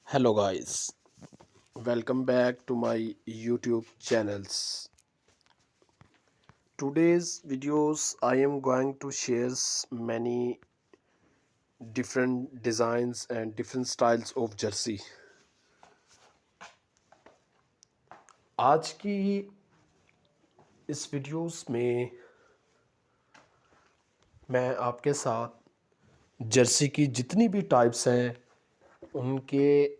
Hello guys, welcome back to my YouTube channels. Today's videos I am going to share many different designs and different styles of jersey. आज की इस videos में मैं आपके साथ Jersey की जितनी भी टाइप्स हैं उनकी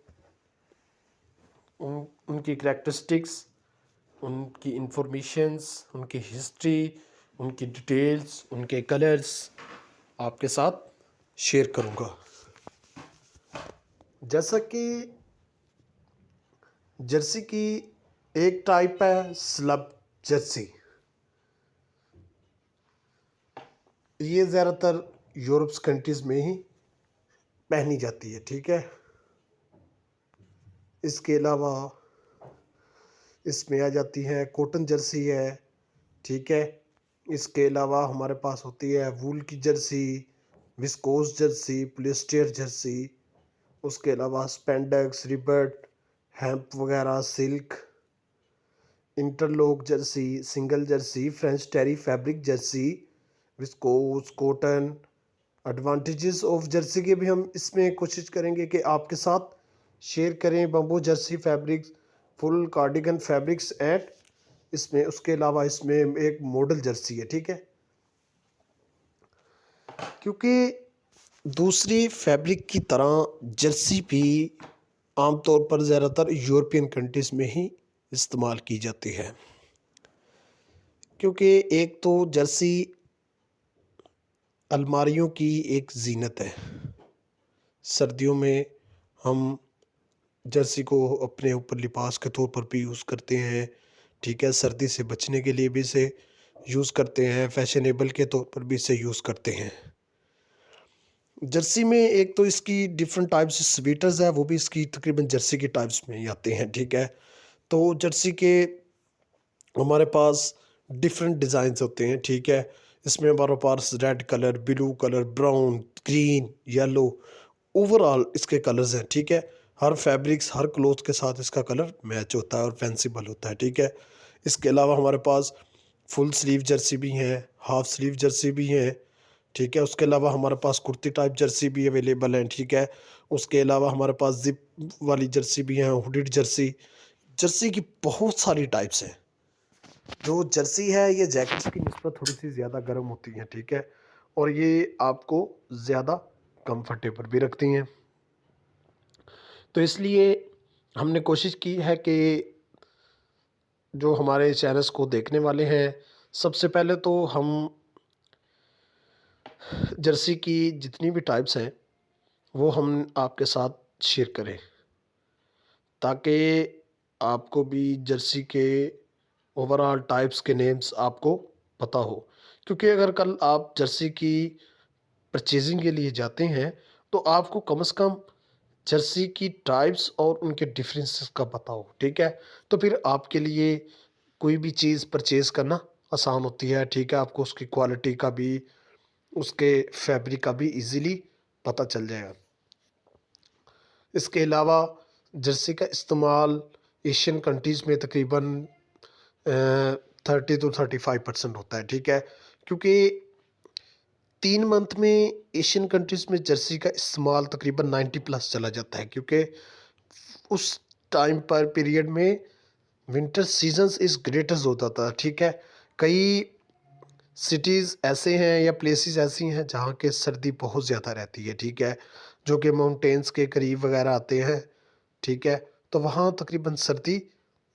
करैक्टरिस्टिक्स, उनकी इंफॉर्मेशंस, उनकी हिस्ट्री, उनकी डिटेल्स, उनके कलर्स आपके साथ शेयर करूँगा। जैसा कि जर्सी की एक टाइप है स्लब जर्सी। ये ज़्यादातर यूरोप्स कंट्रीज़ में ही पहनी जाती है, ठीक है। इसके अलावा इसमें आ जाती है कॉटन जर्सी है, ठीक है। इसके अलावा हमारे पास होती है वूल की jersey, viscose jersey, polyester jersey. उसके अलावा स्पेंडेक्स, रिबट, हेम्प वगैरह, silk, interlock jersey, single jersey, French terry fabric jersey, viscose, cotton. Advantages of jersey के भी हम इसमें कोशिश करेंगे कि आपके साथ शेयर करें। Bamboo Jersey fabrics, full cardigan fabrics and इसमें उसके अलावा इसमें एक मॉडल जर्सी है, ठीक है। क्योंकि दूसरी फैब्रिक की तरह जर्सी भी आमतौर पर ज़्यादातर यूरोपियन कंट्रीज़ में ही इस्तेमाल की जाती है। क्योंकि एक तो जर्सी अलमारियों की एक ज़ीनत है। सर्दियों में हम जर्सी को अपने ऊपर लिबास के तौर पर भी यूज़ करते हैं, ठीक है। सर्दी से बचने के लिए भी इसे यूज़ करते हैं, फैशनेबल के तौर पर भी इसे यूज़ करते हैं। जर्सी में एक तो इसकी डिफरेंट टाइप्स स्वेटर्स है, वो भी इसकी तकरीबन जर्सी की टाइप्स में ही आते हैं, ठीक है। तो जर्सी के हमारे पास डिफरेंट डिज़ाइंस होते हैं, ठीक है। इसमें हमारे पास red colour, blue colour, brown, green, yellow, overall इसके कलर्स हैं, ठीक है। हर फैब्रिक्स, हर क्लोथ के साथ इसका कलर मैच होता है और फैंसीबल होता है, ठीक है। इसके अलावा हमारे पास फुल स्लीव जर्सी भी हैं, हाफ स्लीव जर्सी भी हैं, ठीक है। उसके अलावा हमारे पास कुर्ती टाइप जर्सी भी अवेलेबल हैं, ठीक है। उसके अलावा हमारे पास जिप वाली जर्सी भी हैं, हुडिड जर्सी। जर्सी की बहुत सारी टाइप्स हैं। जो जर्सी है ये जैकेट्स की निस्बत थोड़ी सी ज़्यादा गर्म होती हैं, ठीक है। और ये आपको ज़्यादा कंफर्टेबल भी रखती हैं। तो इसलिए हमने कोशिश की है कि जो हमारे चैनल्स को देखने वाले हैं, सबसे पहले तो हम जर्सी की जितनी भी टाइप्स हैं वो हम आपके साथ शेयर करें, ताकि आपको भी जर्सी के ओवरऑल टाइप्स के नेम्स आपको पता हो। क्योंकि अगर कल आप जर्सी की परचेजिंग के लिए जाते हैं तो आपको कम से कम जर्सी की टाइप्स और उनके डिफरेंसेस का पता हो, ठीक है। तो फिर आपके लिए कोई भी चीज़ परचेज़ करना आसान होती है, ठीक है। आपको उसकी क्वालिटी का भी, उसके फैब्रिक का भी इजीली पता चल जाएगा। इसके अलावा जर्सी का इस्तेमाल एशियन कंट्रीज़ में तकरीबन 30 to 35% होता है, ठीक है। क्योंकि 3 मंथ में एशियन कंट्रीज़ में जर्सी का इस्तेमाल तकरीबन 90+ चला जाता है। क्योंकि उस टाइम पर पीरियड में विंटर सीजन्स इज़ ग्रेटेस्ट होता था, ठीक है। कई सिटीज़ ऐसे हैं या प्लेसेस ऐसी हैं जहाँ के सर्दी बहुत ज़्यादा रहती है, ठीक है। जो कि माउंटेन्स के करीब वगैरह आते हैं, ठीक है। तो वहाँ तकरीबन सर्दी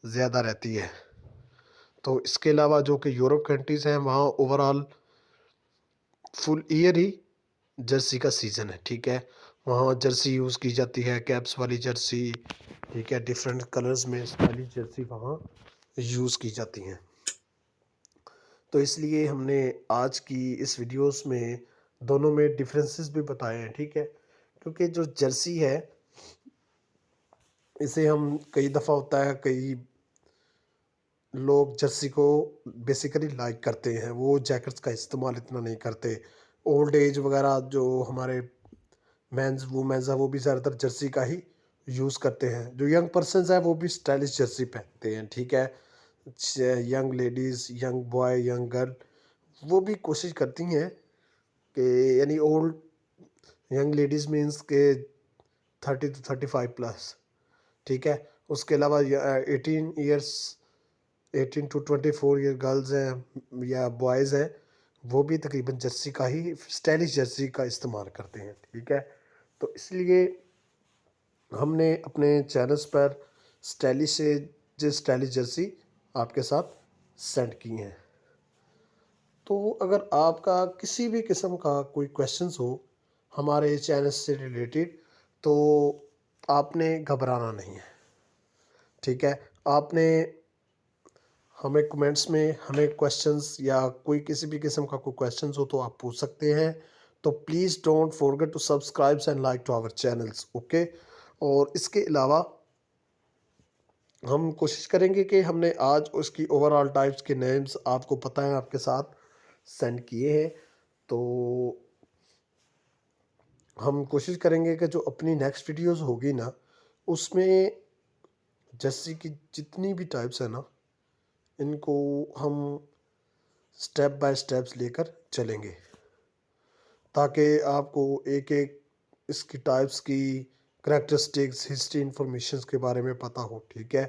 ज़्यादा रहती है। तो इसके अलावा जो कि यूरोप कंट्रीज़ हैं वहाँ ओवरऑल फुल ईयर ही जर्सी का सीज़न है, ठीक है। वहाँ जर्सी यूज़ की जाती है, कैप्स वाली जर्सी, ठीक है। डिफरेंट कलर्स में वाली जर्सी वहाँ यूज़ की जाती हैं। तो इसलिए हमने आज की इस वीडियोस में दोनों में डिफरेंसेस भी बताए हैं, ठीक है। क्योंकि जो जर्सी है इसे हम कई दफ़ा होता है, कई लोग जर्सी को बेसिकली लाइक करते हैं, वो जैकेट्स का इस्तेमाल इतना नहीं करते। ओल्ड एज वगैरह जो हमारे मेंस वुमेन्स है वो भी ज़्यादातर जर्सी का ही यूज़ करते हैं। जो यंग पर्सन्स हैं वो भी स्टाइलिश जर्सी पहनते हैं, ठीक है। Young ladies, young boy, young girl वो भी कोशिश करती हैं कि यानी ओल्ड यंग लेडीज़ मीन्स के 30 to 35 प्लस, ठीक है। उसके अलावा 18 ईयर्स 18 to 24 ईयर गर्ल्स हैं या बॉयज़ हैं, वो भी तकरीबन जर्सी का ही स्टाइलिश जर्सी का इस्तेमाल करते हैं, ठीक है। तो इसलिए हमने अपने चैनल्स पर स्टाइलिश जर्सी आपके साथ सेंड की हैं। तो अगर आपका किसी भी किस्म का कोई क्वेश्चंस हो हमारे चैनल से रिलेटेड, तो आपने घबराना नहीं है, ठीक है। आपने हमें कमेंट्स में हमें क्वेश्चंस या कोई किसी भी किस्म का कोई क्वेश्चंस हो तो आप पूछ सकते हैं। तो please don't forget to subscribe and like to our channels, okay. और इसके अलावा हम कोशिश करेंगे कि हमने आज उसकी ओवरऑल टाइप्स के नेम्स आपको पता है आपके साथ सेंड किए हैं। तो हम कोशिश करेंगे कि जो अपनी नेक्स्ट वीडियोस होगी ना, उसमें जर्सी की जितनी भी टाइप्स है ना, इनको हम स्टेप बाय स्टेप्स लेकर चलेंगे, ताकि आपको एक एक इसकी टाइप्स की करैक्टरिस्टिक्स, हिस्ट्री, इंफॉर्मेशन के बारे में पता हो, ठीक है।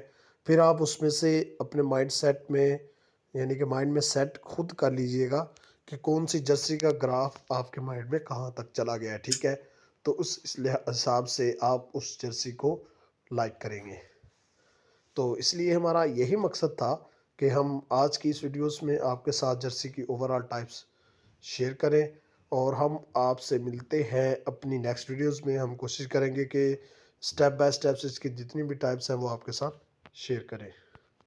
फिर आप उसमें से अपने माइंड सेट में यानी कि माइंड में सेट खुद कर लीजिएगा कि कौन सी जर्सी का ग्राफ आपके माइंड में कहाँ तक चला गया है, ठीक है। तो उस हिसाब से आप उस जर्सी को लाइक करेंगे। तो इसलिए हमारा यही मकसद था कि हम आज की इस वीडियोस में आपके साथ जर्सी की ओवरऑल टाइप्स शेयर करें। और हम आपसे मिलते हैं अपनी नेक्स्ट वीडियोस में। हम कोशिश करेंगे कि स्टेप बाय स्टेप इसकी जितनी भी टाइप्स हैं वो आपके साथ शेयर करें।